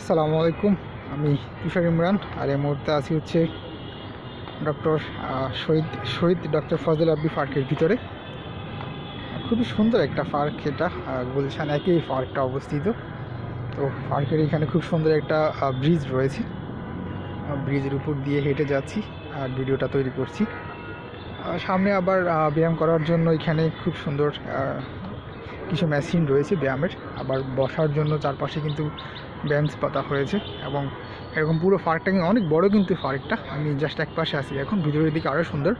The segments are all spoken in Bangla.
আসসালামু আলাইকুম। আমি তুষার ইমরান, আর এই মুহূর্তে আছি হচ্ছে ডক্টর শহীদ ডক্টর ফজল রাব্বি পার্কের ভিতরে। খুবই সুন্দর একটা পার্ক এটা, গুলশান একই পার্কটা অবস্থিত। তো পার্কের এখানে খুব সুন্দর একটা ব্রিজ রয়েছে, ব্রিজের উপর দিয়ে হেঁটে যাচ্ছি আর ভিডিওটা তৈরি করছি। সামনে আবার ব্যায়াম করার জন্য এখানে খুব সুন্দর কিছু মেশিন রয়েছে ব্যায়ামের, আবার বসার জন্য চারপাশে কিন্তু বেঞ্চ পাতা হয়েছে এবং এরকম পুরো পার্কটা কিন্তু অনেক বড়। কিন্তু পার্কটা আমি জাস্ট এক পাশে আছি এখন, ভিতরের দিকে আরও সুন্দর।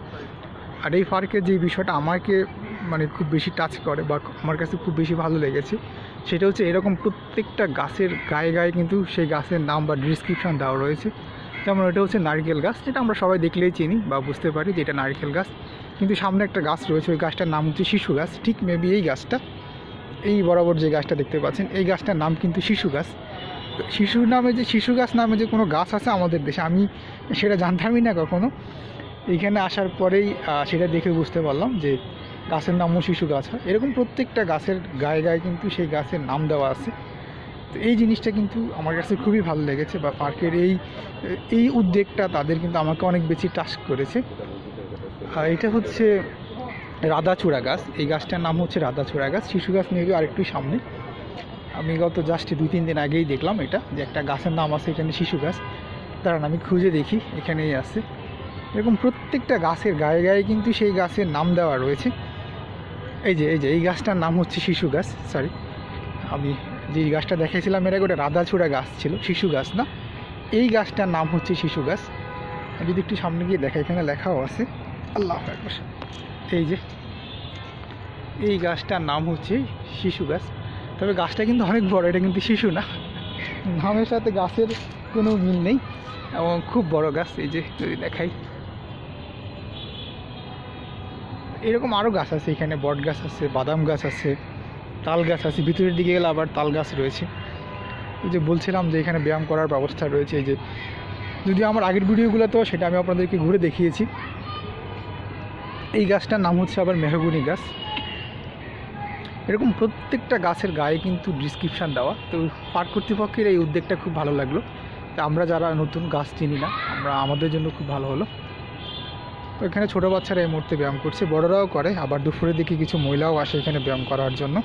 আর এই পার্কের যে বিষয়টা আমাকে খুব বেশি টাচ করে বা আমার কাছে খুব বেশি ভালো লেগেছে, সেটা হচ্ছে এরকম প্রত্যেকটা গাছের গায়ে গায়ে কিন্তু সেই গাছের নাম বা ডিসক্রিপশান দেওয়া রয়েছে। যেমন এটা হচ্ছে নারকেল গাছ, যেটা আমরা সবাই দেখলেই চিনি বা বুঝতে পারি যে এটা নারকেল গাছ। কিন্তু সামনে একটা গাছ রয়েছে, ওই গাছটার নাম হচ্ছে শিশু গাছ। ঠিক মেবি এই গাছটা, এই বরাবর যে গাছটা দেখতে পাচ্ছেন, এই গাছটার নাম কিন্তু শিশু গাছ। শিশু গাছ নামে যে কোনো গাছ আছে আমাদের দেশে, আমি সেটা জানতামই না কখনো। এইখানে আসার পরেই সেটা দেখে বুঝতে পারলাম যে গাছের নামও শিশু গাছ হয়। এরকম প্রত্যেকটা গাছের গায়ে গায়ে কিন্তু সেই গাছের নাম দেওয়া আছে। তো এই জিনিসটা কিন্তু আমার কাছে খুবই ভালো লেগেছে, বা পার্কের এই উদ্যোগটা তাদের কিন্তু আমাকে অনেক বেশি টাচ করেছে। এটা হচ্ছে রাধাচূড়া গাছ, এই গাছটার নাম হচ্ছে রাধাচূড়া গাছ। শিশু গাছ মেবি আরেকটু সামনে। আমি গত জাস্ট 2-3 দিন আগেই দেখলাম এটা, যে একটা গাছের নাম আছে এখানে শিশু গাছ। দাঁড়ান আমি খুঁজে দেখি, এখানেই আছে। এরকম প্রত্যেকটা গাছের গায়ে গায়ে কিন্তু সেই গাছের নাম দেওয়া রয়েছে। এই গাছটার নাম হচ্ছে শিশু গাছ। সরি, আমি যে গাছটা দেখাইছিলাম এর আগে ওটা রাধাচূড়া গাছ ছিল, শিশু গাছ না। এই গাছটার নাম হচ্ছে শিশু গাছ। যদি একটু সামনে গিয়ে দেখা, এখানে লেখাও আছে। আল্লাহ আকবার। এই গাছটার নাম হচ্ছে শিশু গাছ। তবে গাছটা কিন্তু অনেক বড়, এটা কিন্তু শিশু না। নামের সাথে গাছের কোনো মিল নেই এবং খুব বড় গাছ। এই যে যদি দেখাই, এরকম আরও গাছ আছে এখানে। বট গাছ আছে, বাদাম গাছ আছে, তাল গাছ আছে। ভিতরের দিকে গেলে আবার তাল গাছ রয়েছে। এই যে বলছিলাম যে এখানে ব্যায়াম করার ব্যবস্থা রয়েছে। এই যে, যদি আমার আগের ভিডিওগুলোতেও সেটা আমি আপনাদেরকে ঘুরে দেখিয়েছি। এই গাছটার নাম হচ্ছে আবার মেহগুনি গাছ। এরকম প্রত্যেকটা গাছের গায়ে কিন্তু ডিসক্রিপশান দেওয়া। তো পার্ক কর্তৃপক্ষের এই উদ্যোগটা খুব ভালো লাগলো। তো আমরা যারা নতুন গাছ চিনি না, আমাদের জন্য খুব ভালো হলো। তো এখানে ছোটো বাচ্চারা এই মুহূর্তে ব্যায়াম করছে, বড়রাও করে, আবার দুপুরের দিকে কিছু মহিলাও আসে এখানে ব্যায়াম করার জন্য।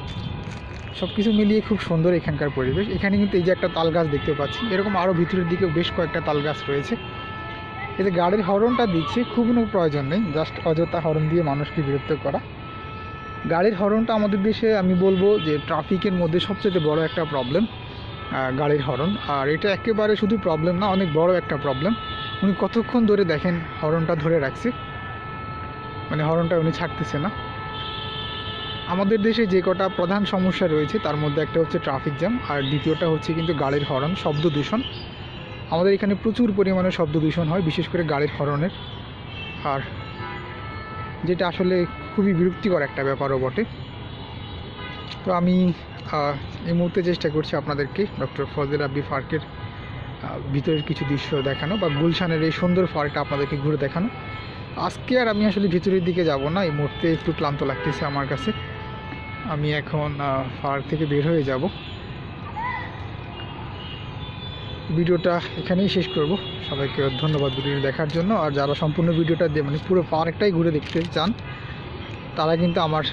সব কিছু মিলিয়ে খুব সুন্দর এখানকার পরিবেশ। এখানে কিন্তু এই যে একটা তাল গাছ দেখতে পাচ্ছি, এরকম আরও ভিতরের দিকেও বেশ কয়েকটা তাল গাছ রয়েছে। এই যে গাড়ির হর্নটা দিচ্ছে, খুব কোনো প্রয়োজন নেই, জাস্ট অযথা হর্ন দিয়ে মানুষকে বিরক্ত করা। গাড়ির হর্নটা আমাদের দেশে আমি বলবো যে ট্রাফিকের মধ্যে সবচেয়ে বড় একটা প্রবলেম গাড়ির হর্ন। আর এটা একেবারে শুধু প্রবলেম না, অনেক বড় একটা প্রবলেম। উনি কতক্ষণ ধরে দেখেন হর্নটা ধরে রাখছে, হর্নটা উনি ছাড়তেছে না। আমাদের দেশে যে কটা প্রধান সমস্যা রয়েছে তার মধ্যে একটা হচ্ছে ট্রাফিক জ্যাম, আর দ্বিতীয়টা হচ্ছে কিন্তু গাড়ির হর্ন, শব্দ দূষণ। আমাদের এখানে প্রচুর পরিমাণে শব্দ দূষণ হয়, বিশেষ করে গাড়ির হর্নের। আর যেটা আসলে খুবই বিরক্তিকর একটা ব্যাপারও বটে। তো আমি এই মুহূর্তে চেষ্টা করছি আপনাদেরকে ডক্টর ফজল রাব্বি পার্কের ভিতরের কিছু দৃশ্য দেখানো, বা গুলশানের এই সুন্দর পার্কটা আপনাদেরকে ঘুরে দেখানো। আজকে আর আমি আসলে ভিতরের দিকে যাব না, এই মুহূর্তে একটু ক্লান্ত লাগতেছে আমার কাছে। আমি এখন পার্ক থেকে বের হয়ে যাব। ভিডিওটা এখানেই শেষ করব। সবাইকে ধন্যবাদ ভিডিও দেখার জন্য। আর যারা সম্পূর্ণ ভিডিওটা পুরো পার্কটাই ঘুরে দেখতে চান, তারা কিন্তু আমার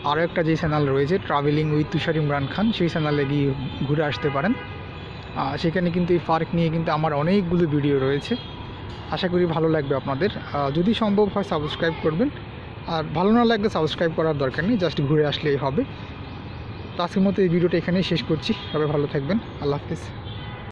আরও একটা যে চ্যানেল রয়েছে ট্রাভেলিং উইথ তুষার ইমরান খান, সেই চ্যানেলে গিয়ে ঘুরে আসতে পারেন। সেখানে কিন্তু এই পার্ক নিয়ে কিন্তু আমার অনেকগুলো ভিডিও রয়েছে। আশা করি ভালো লাগবে আপনাদের। যদি সম্ভব হয় সাবস্ক্রাইব করবেন, আর ভালো না লাগলে সাবস্ক্রাইব করার দরকার নেই, জাস্ট ঘুরে আসলেই হবে। তো আজকের মতো এই ভিডিওটা এখানেই শেষ করছি। সবাই ভালো থাকবেন। আল্লাহ হাফিজ।